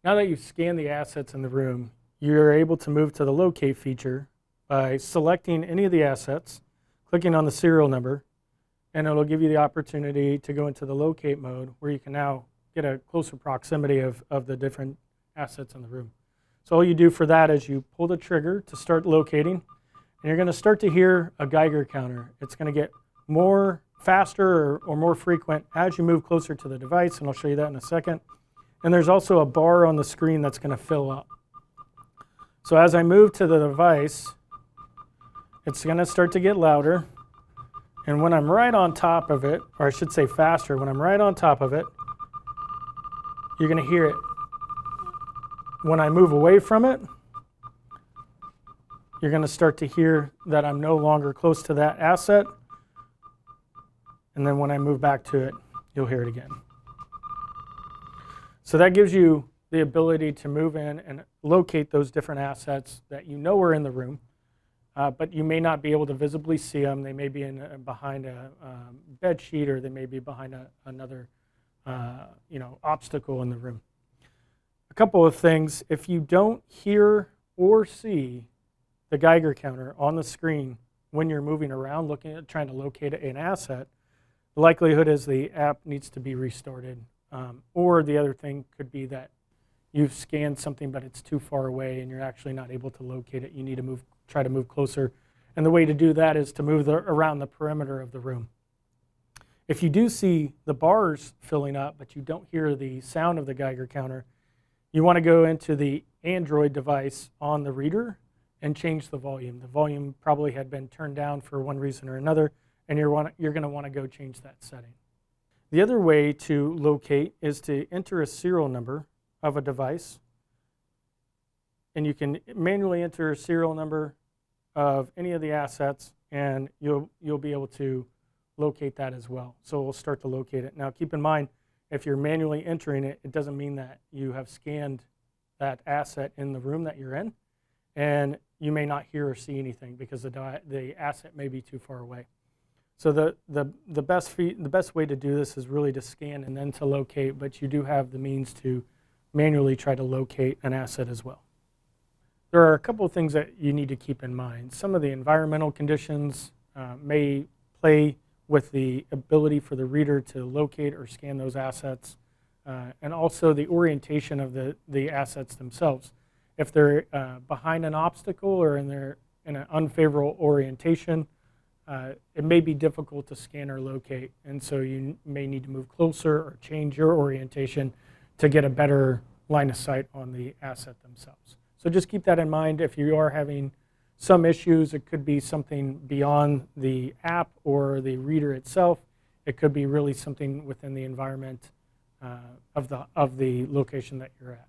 Now that you've scanned the assets in the room, you're able to move to the locate feature by selecting any of the assets, clicking on the serial number, and it'll give you the opportunity to go into the locate mode where you can now get a closer proximity of the different assets in the room. So all you do for that is you pull the trigger to start locating, and you're going to start to hear a Geiger counter. It's going to get more faster or more frequent as you move closer to the device, and I'll show you that in a second. And there's also a bar on the screen that's going to fill up. So as I move to the device, it's going to start to get louder. And when I'm right on top of it, or I should say faster, when I'm right on top of it, you're going to hear it. When I move away from it, you're going to start to hear that I'm no longer close to that asset. And then when I move back to it, you'll hear it again. So that gives you the ability to move in and locate those different assets that you know are in the room, but you may not be able to visibly see them. They may be behind a bed sheet, or they may be behind another obstacle in the room. A couple of things: if you don't hear or see the Geiger counter on the screen when you're moving around trying to locate an asset, the likelihood is the app needs to be restarted. Or the other thing could be that you've scanned something but it's too far away and you're actually not able to locate it. You need to try to move closer. And the way to do that is to move around the perimeter of the room. If you do see the bars filling up but you don't hear the sound of the Geiger counter, you want to go into the Android device on the reader and change the volume. The volume probably had been turned down for one reason or another, and you're going to want to go change that setting. The other way to locate is to enter a serial number of a device, and you can manually enter a serial number of any of the assets, and you'll be able to locate that as well. So we'll start to locate it. Now keep in mind, if you're manually entering it, it doesn't mean that you have scanned that asset in the room that you're in, and you may not hear or see anything because the asset may be too far away. So the best way to do this is really to scan and then to locate, but you do have the means to manually try to locate an asset as well. There are a couple of things that you need to keep in mind. Some of the environmental conditions may play with the ability for the reader to locate or scan those assets, and also the orientation of the assets themselves. If they're behind an obstacle or in an unfavorable orientation, it may be difficult to scan or locate, and so you may need to move closer or change your orientation to get a better line of sight on the asset themselves. So just keep that in mind. If you are having some issues, it could be something beyond the app or the reader itself. It could be really something within the environment of the location that you're at.